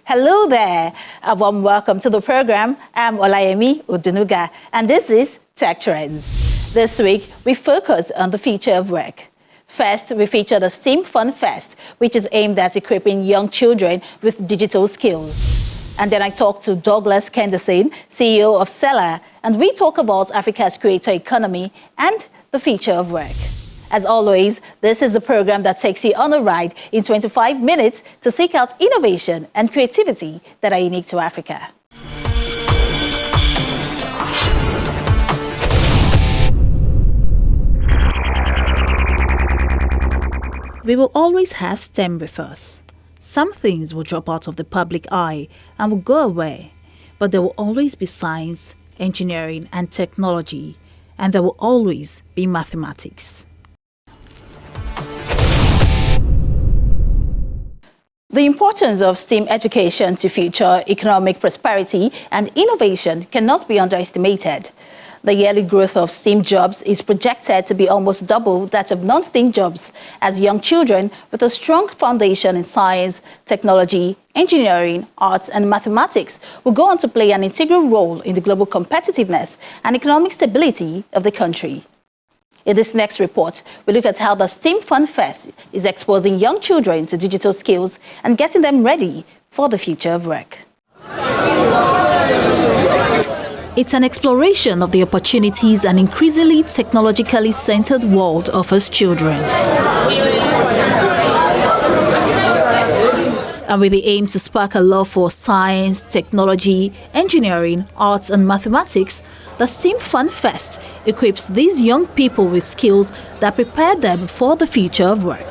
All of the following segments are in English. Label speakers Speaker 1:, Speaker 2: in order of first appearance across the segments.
Speaker 1: Hello there. A warm welcome to the program. I'm Olayemi Odunuga, and this is Tech Trends. This week, we focus on the future of work. First, we feature the STEAM Fun Fest, which is aimed at equipping young children with digital skills. And then I talk to Douglas Kenderson, CEO of Seller, and we talk about Africa's creator economy and the future of work. As always, this is the program that takes you on a ride in 25 minutes to seek out innovation and creativity that are unique to Africa. We will always have STEM with us. Some things will drop out of the public eye and will go away, but there will always be science, engineering, and technology, and there will always be mathematics. The importance of STEM education to future economic prosperity and innovation cannot be underestimated. The yearly growth of STEM jobs is projected to be almost double that of non-STEM jobs, as young children with a strong foundation in science, technology, engineering, arts, and mathematics will go on to play an integral role in the global competitiveness and economic stability of the country. In this next report, we look at how the STEAM Fun Fest is exposing young children to digital skills and getting them ready for the future of work. It's an exploration of the opportunities an increasingly technologically centered world offers children. And with the aim to spark a love for science, technology, engineering, arts, and mathematics, the STEAM Fun Fest equips these young people with skills that prepare them for the future of work.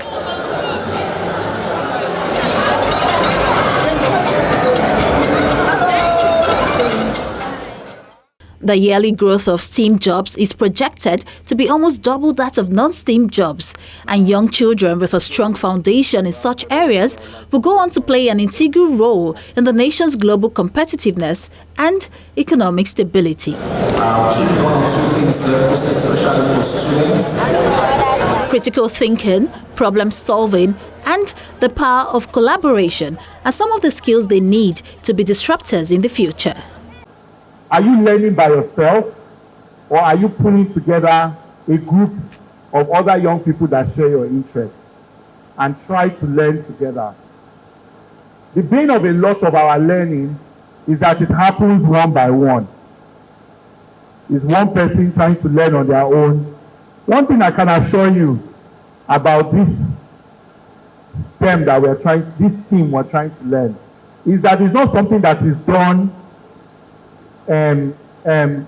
Speaker 1: The yearly growth of STEAM jobs is projected to be almost double that of non-STEAM jobs, and young children with a strong foundation in such areas will go on to play an integral role in the nation's global competitiveness and economic stability. Critical thinking, problem solving, and the power of collaboration are some of the skills they need to be disruptors in the future.
Speaker 2: Are you learning by yourself, or are you pulling together a group of other young people that share your interests and try to learn together? The bane of a lot of our learning is that it happens one by one. It's one person trying to learn on their own. One thing I can assure you about this STEM that this team we're trying to learn, is that it's not something that is done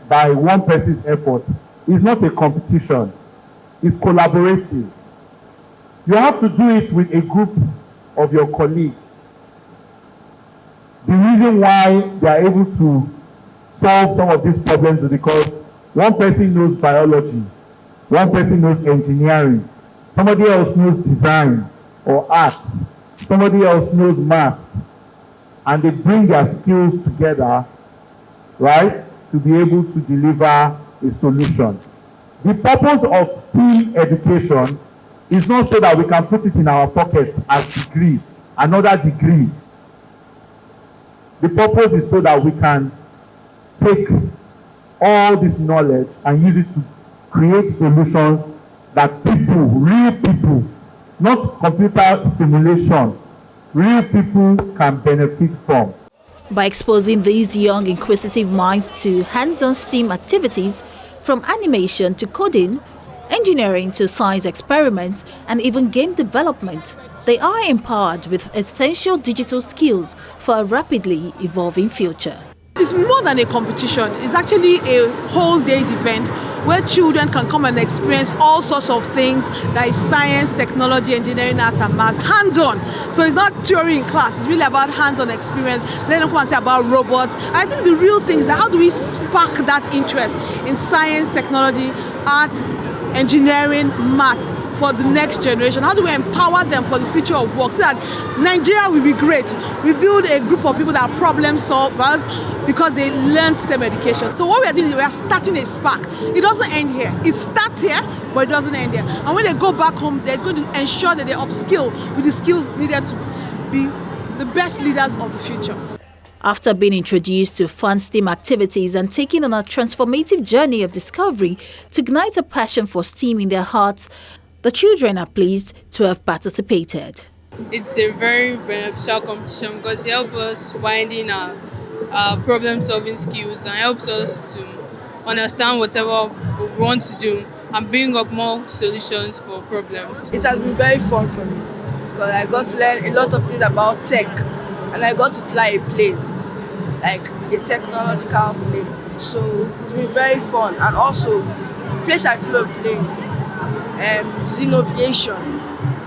Speaker 2: by one person's effort. It's not a competition. It's collaborative. You have to do it with a group of your colleagues. The reason why they are able to solve some of these problems is because one person knows biology, one person knows engineering, somebody else knows design or art, somebody else knows math, and they bring their skills together, right, to be able to deliver a solution. The purpose of STEAM education is not so that we can put it in our pocket as degree, another degree. The purpose is so that we can take all this knowledge and use it to create solutions that people, real people, not computer simulation, real people can benefit from.
Speaker 1: By exposing these young, inquisitive minds to hands-on STEAM activities, from animation to coding, engineering to science experiments, and even game development, they are empowered with essential digital skills for a rapidly evolving future.
Speaker 3: It's more than a competition. It's actually a whole day's event where children can come and experience all sorts of things that is science, technology, engineering, art, and maths, hands-on. So it's not theory in class. It's really about hands-on experience. Let them come and say about robots. I think the real thing is that how do we spark that interest in science, technology, art, engineering, math for the next generation? How do we empower them for the future of work so that Nigeria will be great? We build a group of people that are problem solvers because they learned STEM education. So what we are doing is we are starting a spark. It doesn't end here. It starts here, but it doesn't end here. And when they go back home, they're going to ensure that they upskill with the skills needed to be the best leaders of the future.
Speaker 1: After being introduced to fun STEAM activities and taking on a transformative journey of discovery to ignite a passion for STEAM in their hearts, the children are pleased to have participated.
Speaker 4: It's a very beneficial competition because it helps us widen our problem-solving skills and helps us to understand whatever we want to do and bring up more solutions for problems.
Speaker 5: It has been very fun for me because I got to learn a lot of things about tech and I got to fly a plane, like a technological plane. So it's been very fun, and also the place I flew a plane, Xenoviation.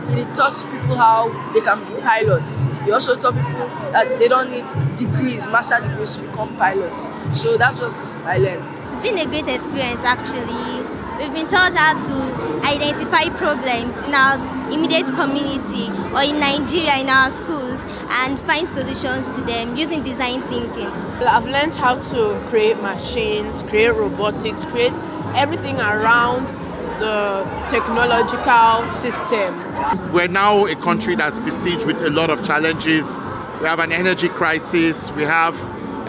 Speaker 5: It taught people how they can be pilots. It also taught people that they don't need degrees, master degrees to become pilots. So that's what I learned.
Speaker 6: It's been a great experience actually. We've been taught how to identify problems in our immediate community or in Nigeria in our schools and find solutions to them using design thinking.
Speaker 7: I've learned how to create machines, create robotics, create everything around the technological system.
Speaker 8: We're now a country that's besieged with a lot of challenges. We have an energy crisis, we have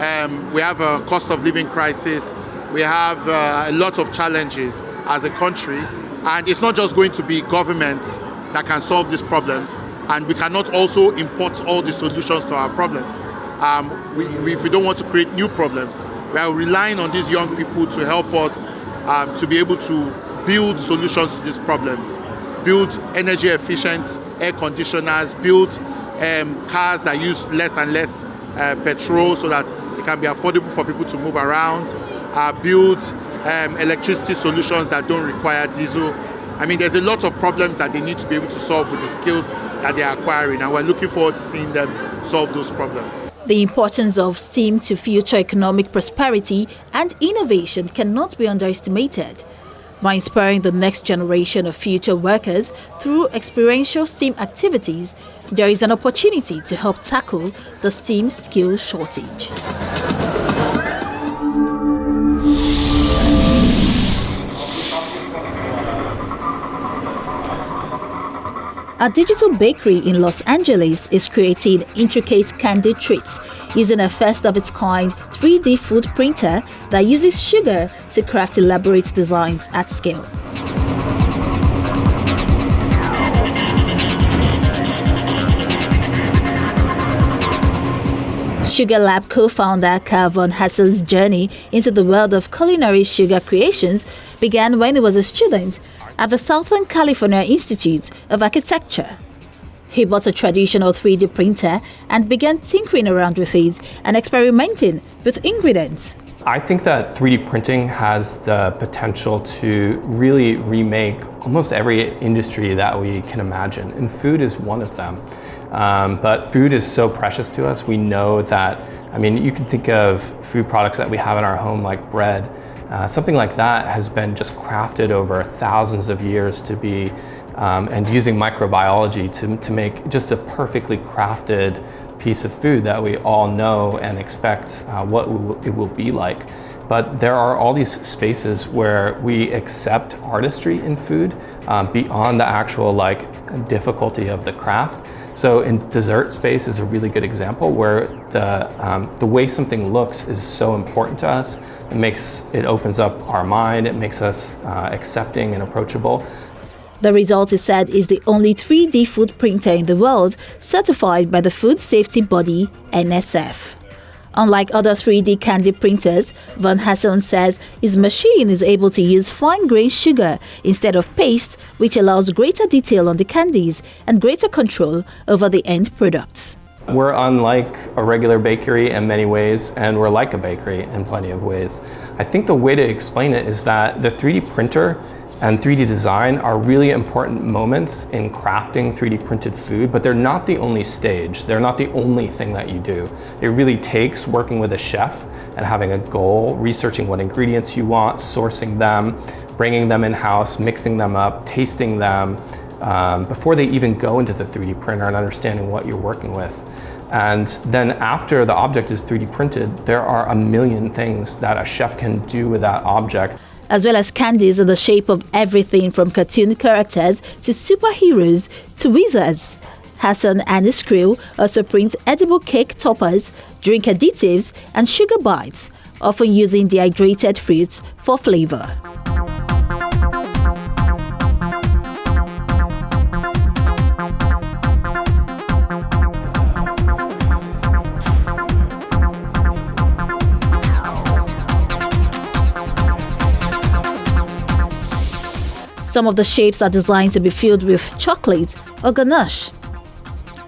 Speaker 8: a cost of living crisis, we have a lot of challenges as a country, and it's not just going to be government that can solve these problems, and we cannot also import all the solutions to our problems. If we don't want to create new problems, we are relying on these young people to help us to be able to build solutions to these problems, build energy efficient air conditioners, build cars that use less and less petrol so that it can be affordable for people to move around, build electricity solutions that don't require diesel. I mean, there's a lot of problems that they need to be able to solve with the skills that they're acquiring, and we're looking forward to seeing them solve those problems.
Speaker 1: The importance of STEAM to future economic prosperity and innovation cannot be underestimated. By inspiring the next generation of future workers through experiential STEAM activities, there is an opportunity to help tackle the STEAM skill shortage. A digital bakery in Los Angeles is creating intricate candy treats using a first-of-its-kind 3D food printer that uses sugar to craft elaborate designs at scale. Sugar Lab co-founder Calvin Hassel's journey into the world of culinary sugar creations began when he was a student at the Southern California Institute of Architecture. He bought a traditional 3D printer and began tinkering around with it and experimenting with ingredients.
Speaker 9: I think that 3D printing has the potential to really remake almost every industry that we can imagine, and food is one of them. But food is so precious to us. We know that, I mean, you can think of food products that we have in our home like bread. Something like that has been just crafted over thousands of years to be, and using microbiology to make just a perfectly crafted piece of food that we all know and expect what it will be like. But there are all these spaces where we accept artistry in food beyond the actual difficulty of the craft. So in dessert space is a really good example where the way something looks is so important to us. It opens up our mind, it makes us accepting and approachable.
Speaker 1: The result, is said, is the only 3D food printer in the world certified by the food safety body NSF. Unlike other 3D candy printers, Van Hasseln says his machine is able to use fine-grained sugar instead of paste, which allows greater detail on the candies and greater control over the end product.
Speaker 9: We're unlike a regular bakery in many ways, and we're like a bakery in plenty of ways. I think the way to explain it is that the 3D printer and 3D design are really important moments in crafting 3D printed food, but they're not the only stage. They're not the only thing that you do. It really takes working with a chef and having a goal, researching what ingredients you want, sourcing them, bringing them in-house, mixing them up, tasting them, before they even go into the 3D printer and understanding what you're working with. And then after the object is 3D printed, there are a million things that a chef can do with that object.
Speaker 1: As well as candies in the shape of everything from cartoon characters to superheroes to wizards. Hassan and his crew also print edible cake toppers, drink additives, and sugar bites, often using dehydrated fruits for flavor. Some of the shapes are designed to be filled with chocolate or ganache.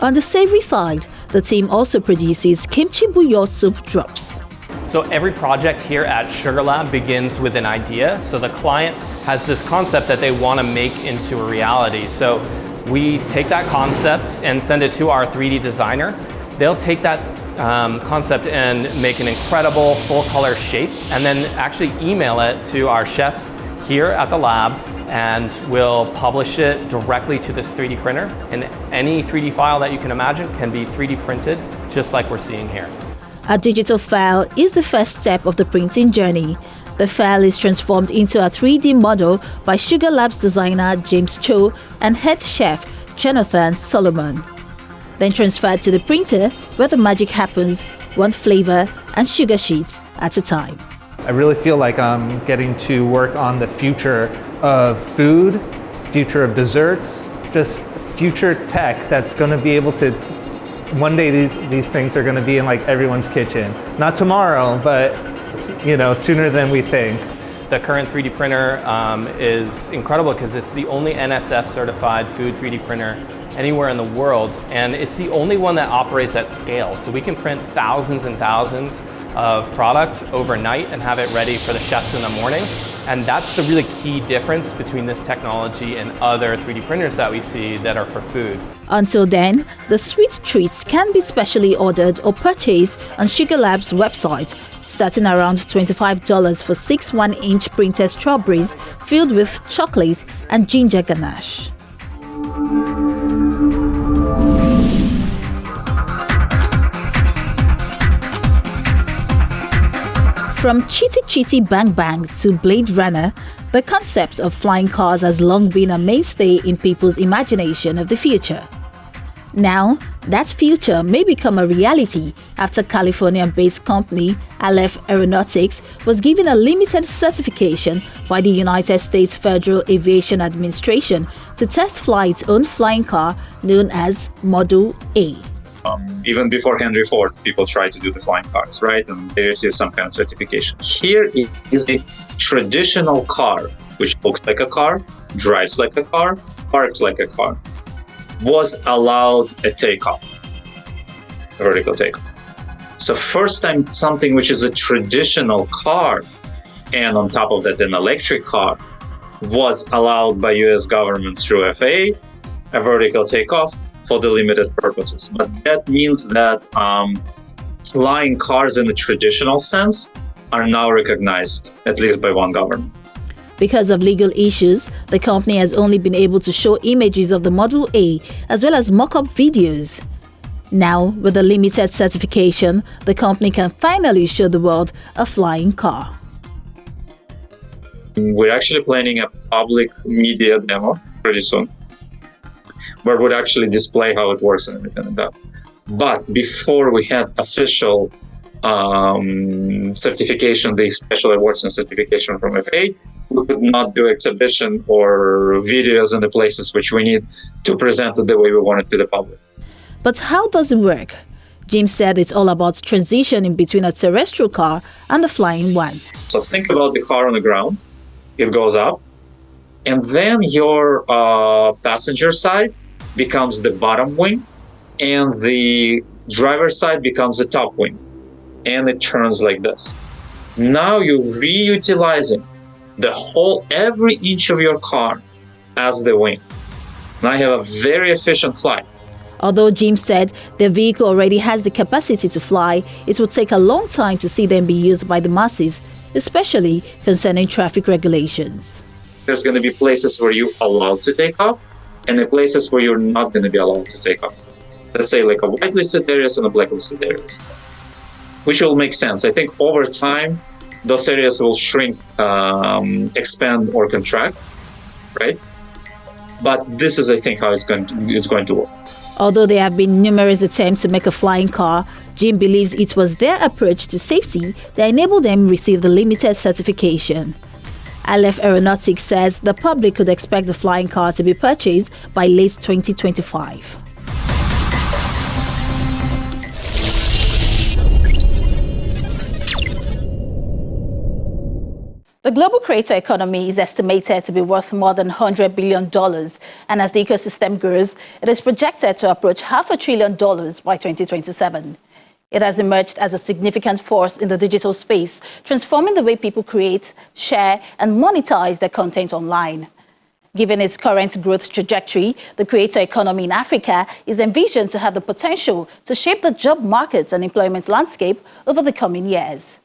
Speaker 1: On the savory side, the team also produces kimchi bouillon soup drops.
Speaker 9: So every project here at Sugar Lab begins with an idea. So the client has this concept that they want to make into a reality. So we take that concept and send it to our 3D designer. They'll take that concept and make an incredible full color shape and then actually email it to our chefs here at the lab, and we'll publish it directly to this 3D printer. And any 3D file that you can imagine can be 3D printed, just like we're seeing here.
Speaker 1: A digital file is the first step of the printing journey. The file is transformed into a 3D model by Sugar Lab's designer James Cho and head chef Jonathan Solomon. Then transferred to the printer, where the magic happens, one flavor and sugar sheets at a time.
Speaker 10: I really feel like I'm getting to work on the future of food, future of desserts, just future tech that's going to be able to, one day these things are going to be in like everyone's kitchen. Not tomorrow, but sooner than we think.
Speaker 9: The current 3D printer is incredible because it's the only NSF certified food 3D printer anywhere in the world, and it's the only one that operates at scale. So we can print thousands and thousands of product overnight and have it ready for the chefs in the morning. And that's the really key difference between this technology and other 3D printers that we see that are for food.
Speaker 1: Until then, the sweet treats can be specially ordered or purchased on Sugar Lab's website, starting around $25 for 6 1-inch printed strawberries filled with chocolate and ginger ganache. From Chitty Chitty Bang Bang to Blade Runner, the concept of flying cars has long been a mainstay in people's imagination of the future. Now, that future may become a reality after California-based company Aleph Aeronautics was given a limited certification by the United States Federal Aviation Administration to test fly its own flying car known as Model A.
Speaker 11: Even before Henry Ford, people tried to do the flying cars, right? And they received some kind of certification. Here it is a traditional car, which looks like a car, drives like a car, parks like a car, was allowed a takeoff, a vertical takeoff. So first time something which is a traditional car, and on top of that an electric car, was allowed by US government through FAA, a vertical takeoff, for the limited purposes. But that means that flying cars in the traditional sense are now recognized, at least by one government.
Speaker 1: Because of legal issues, the company has only been able to show images of the Model A as well as mock-up videos. Now, with the limited certification, the company can finally show the world a flying car.
Speaker 11: We're actually planning a public media demo pretty soon, where we'd actually display how it works and everything like that. But before we had official certification, the special awards and certification from FAA, we could not do exhibition or videos in the places which we need to present it the way we want it to the public.
Speaker 1: But how does it work? Jim said it's all about transitioning between a terrestrial car and a flying one.
Speaker 11: So think about the car on the ground. It goes up, and then your passenger side becomes the bottom wing, and the driver's side becomes the top wing, and it turns like this. Now you're reutilizing every inch of your car as the wing. Now you have a very efficient flight.
Speaker 1: Although Jim said the vehicle already has the capacity to fly, it will take a long time to see them be used by the masses, especially concerning traffic regulations.
Speaker 11: There's going to be places where you're allowed to take off, and the places where you're not going to be allowed to take off. Let's say like a whitelisted areas and a blacklisted areas, which will make sense. I think over time, those areas will shrink, expand or contract, right? But this is, I think, how it's going to work.
Speaker 1: Although there have been numerous attempts to make a flying car, Jim believes it was their approach to safety that enabled them receive the limited certification. Aleph Aeronautics says the public could expect the flying car to be purchased by late 2025. The global creator economy is estimated to be worth more than $100 billion, and as the ecosystem grows, it is projected to approach $500 billion by 2027. It has emerged as a significant force in the digital space, transforming the way people create, share, and monetize their content online. Given its current growth trajectory, the creator economy in Africa is envisioned to have the potential to shape the job markets and employment landscape over the coming years.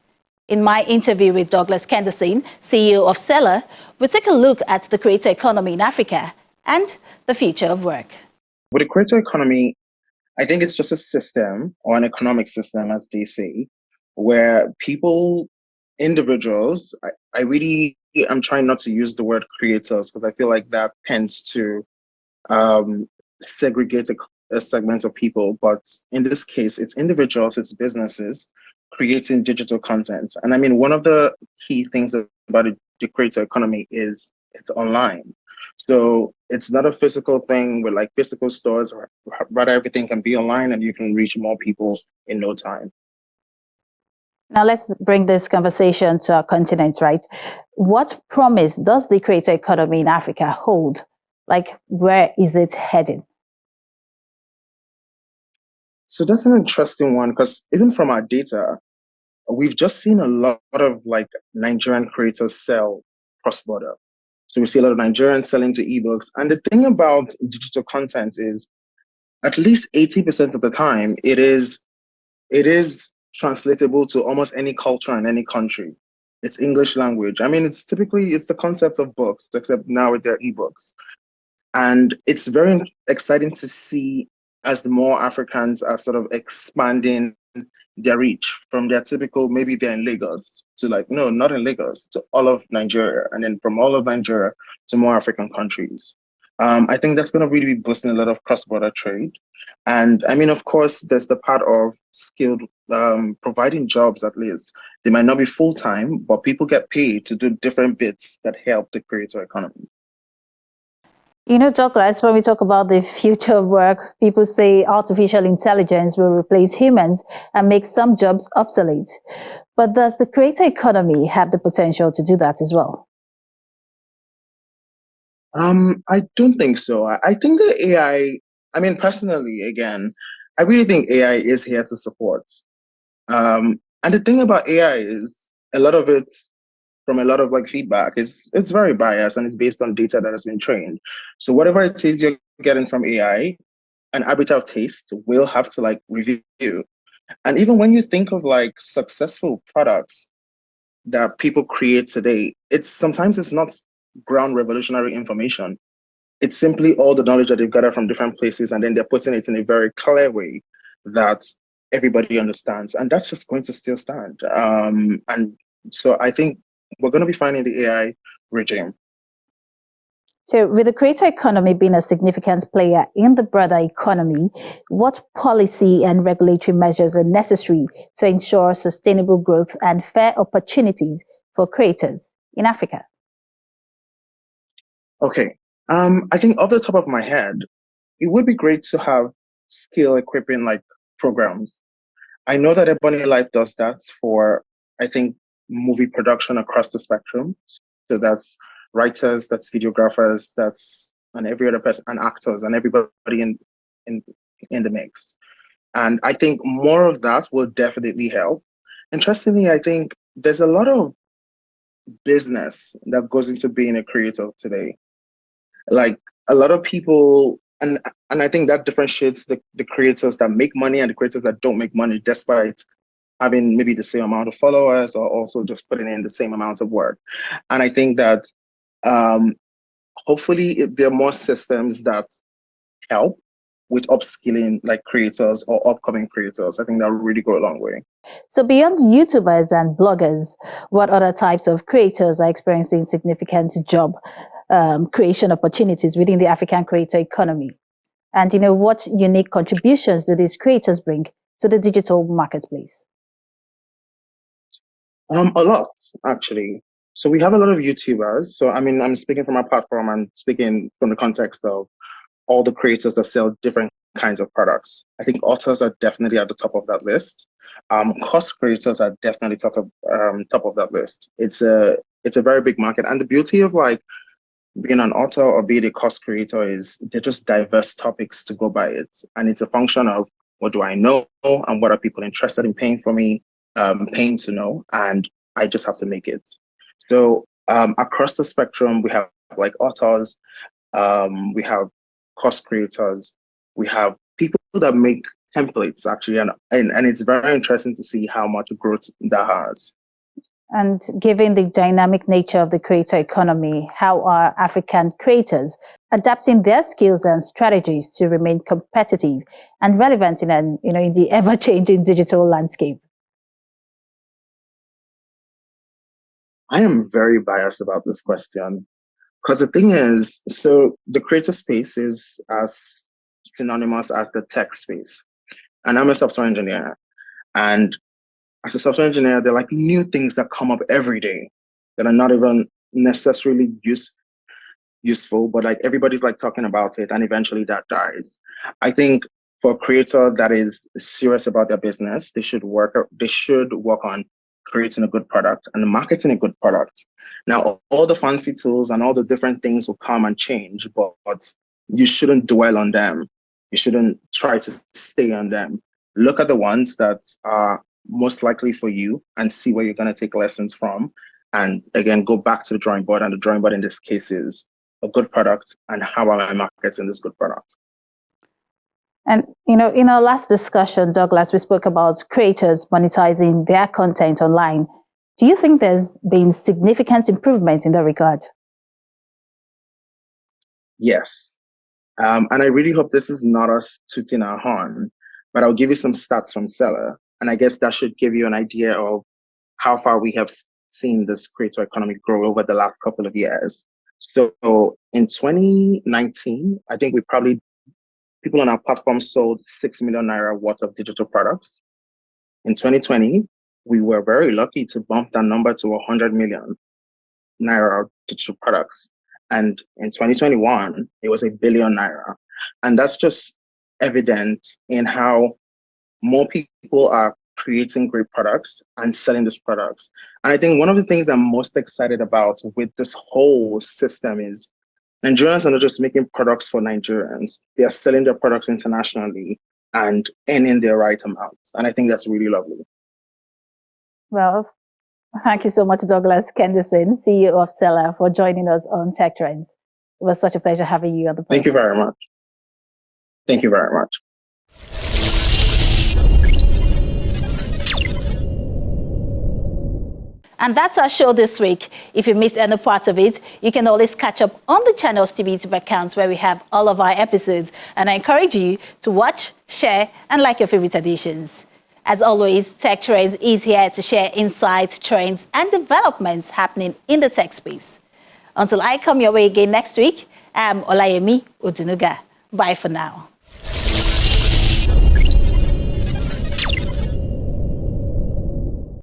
Speaker 1: In my interview with Douglas Kenderson, CEO of Seller, we'll take a look at the creator economy in Africa and the future of work.
Speaker 12: With the creator economy, I think it's just a system or an economic system, as they say, where people, individuals, I really am trying not to use the word creators because I feel like that tends to segregate a segment of people. But in this case, it's individuals, it's businesses creating digital content. And I mean, one of the key things about the creator economy is it's online. So it's not a physical thing with like physical stores, or rather everything can be online and you can reach more people in no time.
Speaker 1: Now let's bring this conversation to our continent, right? What promise does the creator economy in Africa hold? Like, where is it heading?
Speaker 12: So that's an interesting one because even from our data, we've just seen a lot of like Nigerian creators sell cross-border. So we see a lot of Nigerians selling to ebooks. And the thing about digital content is at least 80% of the time, it is translatable to almost any culture in any country. It's English language. I mean, it's the concept of books, except now with their ebooks. And it's very exciting to see as more Africans are sort of expanding their reach from their typical, maybe they're in Lagos, to like, no, not in Lagos, to all of Nigeria. And then from all of Nigeria to more African countries. I think that's going to really be boosting a lot of cross-border trade. And I mean, of course, there's the part of skilled, providing jobs at least. They might not be full-time, but people get paid to do different bits that help the creator economy.
Speaker 1: You know, Douglas, when we talk about the future of work, people say artificial intelligence will replace humans and make some jobs obsolete. But does the creator economy have the potential to do that as well?
Speaker 12: I don't think so. I think that AI, I mean, personally, again, I really think AI is here to support. And the thing about AI is a lot of it, from a lot of like feedback, it's very biased and it's based on data that has been trained. So whatever it is you're getting from AI, an arbiter of taste will have to like review. And even when you think of like successful products that people create today, sometimes it's not ground revolutionary information. It's simply all the knowledge that they've gathered from different places, and then they're putting it in a very clear way that everybody understands. And that's just going to still stand. And so I think we're going to be finding the AI regime.
Speaker 1: So with the creator economy being a significant player in the broader economy, what policy and regulatory measures are necessary to ensure sustainable growth and fair opportunities for creators in Africa?
Speaker 12: Okay. I think off the top of my head, it would be great to have skill equipping like programs. I know that Ebony Life does that for, I think, movie production across the spectrum. So that's writers, that's videographers, and every other person, and actors, and everybody in the mix. And I think more of that will definitely help. Interestingly, I think there's a lot of business that goes into being a creator today. Like a lot of people, and I think that differentiates the creators that make money and the creators that don't make money, despite having maybe the same amount of followers or also just putting in the same amount of work. And I think that hopefully there are more systems that help with upskilling like creators or upcoming creators. I think that will really go a long way.
Speaker 1: So beyond YouTubers and bloggers, what other types of creators are experiencing significant job creation opportunities within the African creator economy? And what unique contributions do these creators bring to the digital marketplace?
Speaker 12: A lot, actually. So we have a lot of YouTubers. So I mean, I'm speaking from our platform. I'm speaking from the context of all the creators that sell different kinds of products. I think authors are definitely at the top of that list. Course creators are definitely top of that list. It's a very big market, and the beauty of like being an author or being a course creator is they're just diverse topics to go by it, and it's a function of what do I know and what are people interested in paying for me, paying to know, and I just have to make it. So across the spectrum, we have like authors, we have course creators, we have people that make templates actually, and it's very interesting to see how much growth that has.
Speaker 1: And given the dynamic nature of the creator economy, how are African creators adapting their skills and strategies to remain competitive and relevant in the ever-changing digital landscape?
Speaker 12: I am very biased about this question because the thing is, so the creator space is as synonymous as the tech space, and I'm a software engineer, and as a software engineer, there are like new things that come up every day that are not even necessarily useful, but like everybody's like talking about it, and eventually that dies. I think for a creator that is serious about their business, they should work on creating a good product and marketing a good product. Now, all the fancy tools and all the different things will come and change, but you shouldn't dwell on them. You shouldn't try to stay on them. Look at the ones that are most likely for you and see where you're going to take lessons from. And again, go back to the drawing board. And the drawing board in this case is a good product and how am I marketing this good product.
Speaker 1: And, in our last discussion, Douglas, we spoke about creators monetizing their content online. Do you think there's been significant improvement in that regard?
Speaker 12: Yes. And I really hope this is not us tooting our horn, but I'll give you some stats from Seller. And I guess that should give you an idea of how far we have seen this creator economy grow over the last couple of years. So in 2019, I think people on our platform sold 6 million naira worth of digital products. In 2020, we were very lucky to bump that number to 100 million naira digital products. And in 2021, it was 1 billion naira. And that's just evident in how more people are creating great products and selling these products. And I think one of the things I'm most excited about with this whole system is Nigerians are not just making products for Nigerians, they are selling their products internationally and earning their right amount. And I think that's really lovely.
Speaker 1: Well, thank you so much, Douglas Kendison, CEO of Seller, for joining us on Tech Trends. It was such a pleasure having you on the podcast.
Speaker 12: Thank you very much. Thank you very much.
Speaker 1: And that's our show this week. If you missed any part of it, you can always catch up on the channel's TV YouTube accounts where we have all of our episodes. And I encourage you to watch, share, and like your favorite editions. As always, Tech Trends is here to share insights, trends, and developments happening in the tech space. Until I come your way again next week, I'm Olayemi Odunuga. Bye for now.